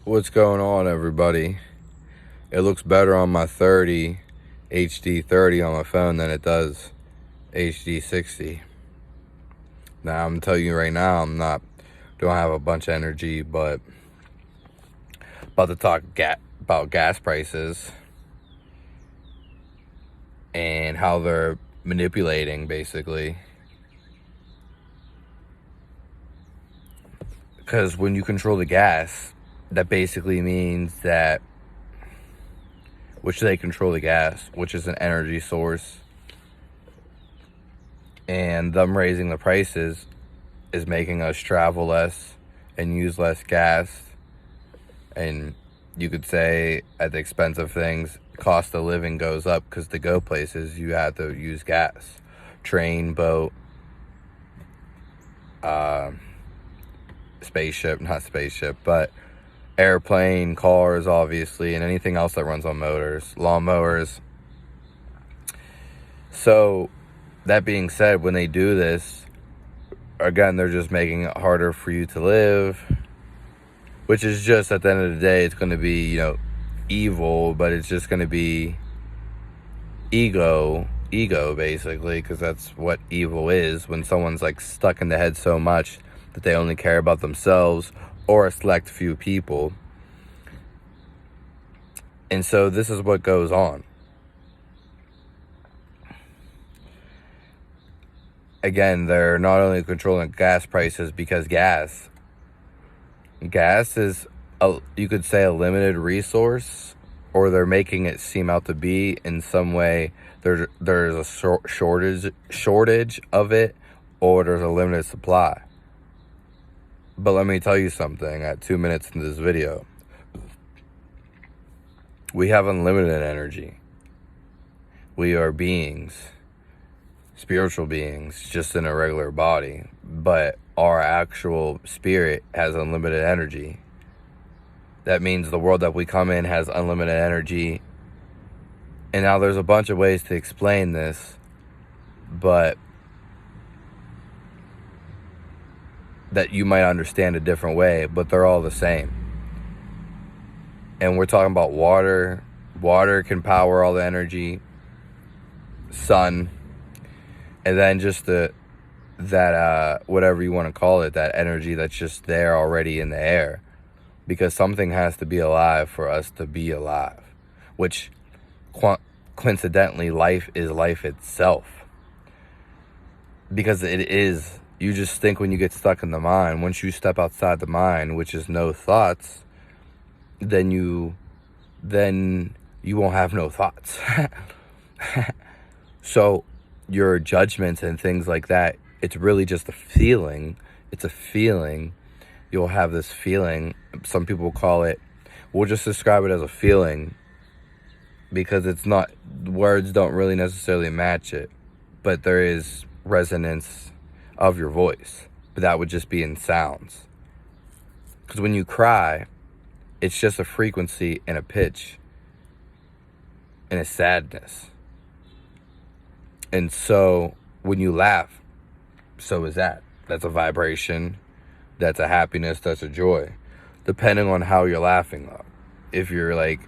What's going on, everybody? It looks better on my 30 HD 30 on my phone than it does HD 60. Now I'm telling you right now, don't have a bunch of energy, but about to talk about gas prices and how they're manipulating, basically. Because when you control the gas, that basically means that they control the gas, which is an energy source, and them raising the prices is making us travel less and use less gas. And you could say at the expense of things, cost of living goes up because to go places you have to use gas. Train, boat, but airplane, cars, obviously, and anything else that runs on motors, lawnmowers. So that being said, when they do this, again, they're just making it harder for you to live, which is just, at the end of the day, it's going to be, evil, but it's just going to be ego basically, because that's what evil is, when someone's like stuck in the head so much that they only care about themselves or a select few people. And so this is what goes on. Again, they're not only controlling gas prices, because gas is you could say a limited resource, or they're making it seem out to be in some way. There's a shortage of it, or there's a limited supply. But let me tell you something, at 2 minutes into this video, we have unlimited energy. We are beings, spiritual beings, just in a regular body, but our actual spirit has unlimited energy. That means the world that we come in has unlimited energy. And now there's a bunch of ways to explain this, but that you might understand a different way, but they're all the same. And we're talking about water. Water can power all the energy. Sun. And then just that whatever you want to call it, that energy that's just there already in the air. Because something has to be alive for us to be alive. Which, coincidentally, life is life itself. Because it is. You just think when you get stuck in the mind. Once you step outside the mind, which is no thoughts, then you won't have no thoughts. So your judgments and things like that, it's really just a feeling. It's a feeling. You'll have this feeling. Some people call it, we'll just describe it as a feeling, because it's not, words don't really necessarily match it, but there is resonance of your voice, but that would just be in sounds. Because when you cry, it's just a frequency and a pitch and a sadness. And so when you laugh, so is that. That's a vibration. That's a happiness. That's a joy. Depending on how you're laughing, though. If you're like,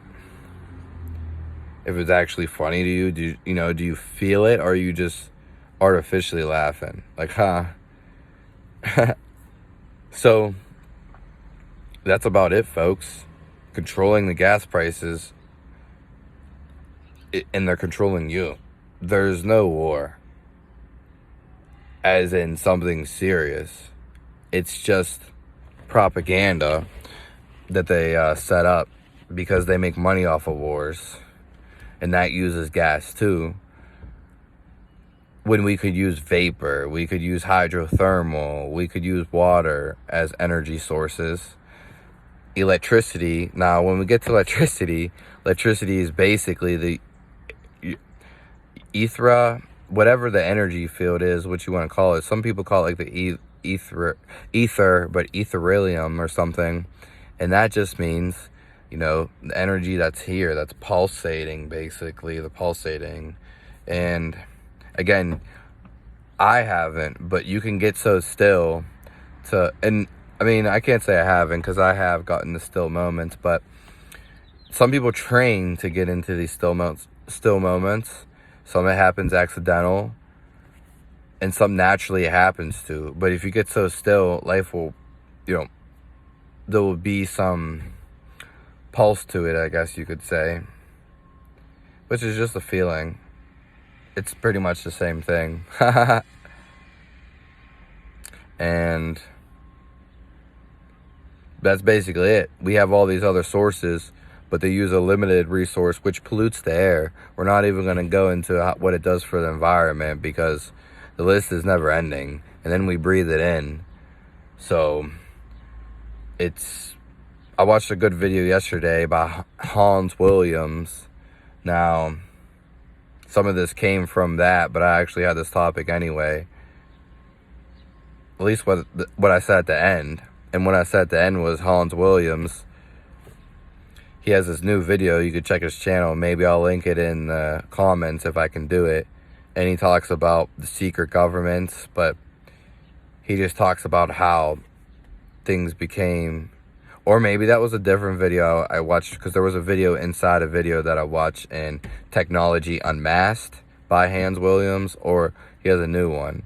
if it's actually funny to you, do you feel it, or are you just artificially laughing? Like, huh? So that's about it, folks. Controlling the gas prices, and they're controlling you. There's no war, as in something serious. It's just propaganda that they set up, because they make money off of wars, and that uses gas too. When we could use vapor, we could use hydrothermal, we could use water as energy sources. Electricity. Now, when we get to electricity is basically the ether, whatever the energy field is, what you want to call it. Some people call it like the ether, but ethereum or something. And that just means, the energy that's here, that's pulsating, basically, the pulsating. And again, I haven't, but you can get so still and I mean, I can't say I haven't, because I have gotten the still moments, but some people train to get into these still moments. Some it happens accidental, and some naturally it happens to. But if you get so still, life will, there will be some pulse to it, I guess you could say, which is just a feeling. It's pretty much the same thing. And that's basically it. We have all these other sources, but they use a limited resource which pollutes the air. We're not even going to go into what it does for the environment, because the list is never ending, and then we breathe it in. So I watched a good video yesterday by Hans Williams. Now, some of this came from that, but I actually had this topic anyway. At least what I said at the end. And what I said at the end was Hans Williams. He has this new video. You could check his channel. Maybe I'll link it in the comments if I can do it. And he talks about the secret governments, but he just talks about how things became, or maybe that was a different video I watched, because there was a video inside a video that I watched, in Technology Unmasked by Hans Williams, or he has a new one.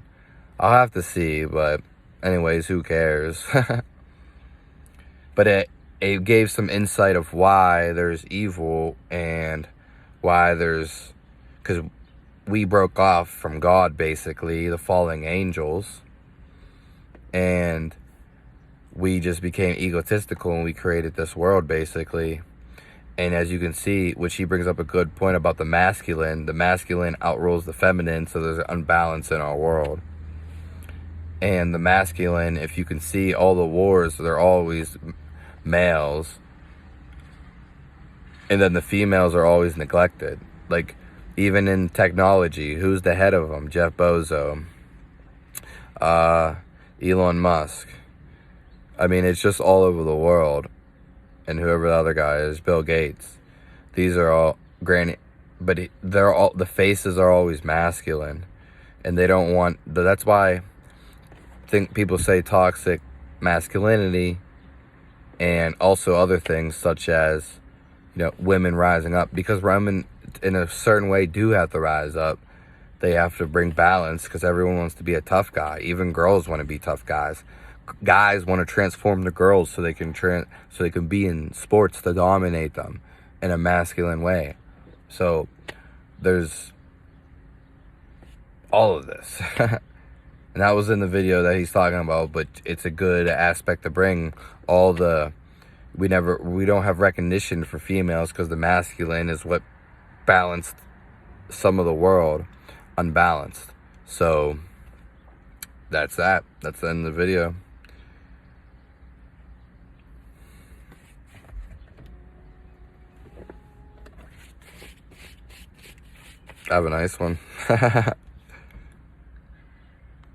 I'll have to see, but anyways, who cares? But it gave some insight of why there's evil, and why because we broke off from God, basically, the fallen angels, and we just became egotistical, and we created this world, basically. And as you can see, which he brings up a good point about the masculine outrules the feminine, so there's an unbalance in our world. And the masculine, if you can see all the wars, they're always males. And then the females are always neglected. Like, even in technology, who's the head of them? Jeff Bezos. Elon Musk. I mean, it's just all over the world. And whoever the other guy is, Bill Gates. These are all, granted, but the faces are always masculine. And they don't want, that's why people say toxic masculinity, and also other things such as, women rising up, because women in a certain way do have to rise up. They have to bring balance, because everyone wants to be a tough guy. Even girls want to be tough guys. Guys want to transform the girls so they can be in sports to dominate them in a masculine way. So there's all of this. And that was in the video that he's talking about, but it's a good aspect to bring. We don't have recognition for females, because the masculine is what balanced some of the world unbalanced. So that's that. That's the end of the video. Have a nice one.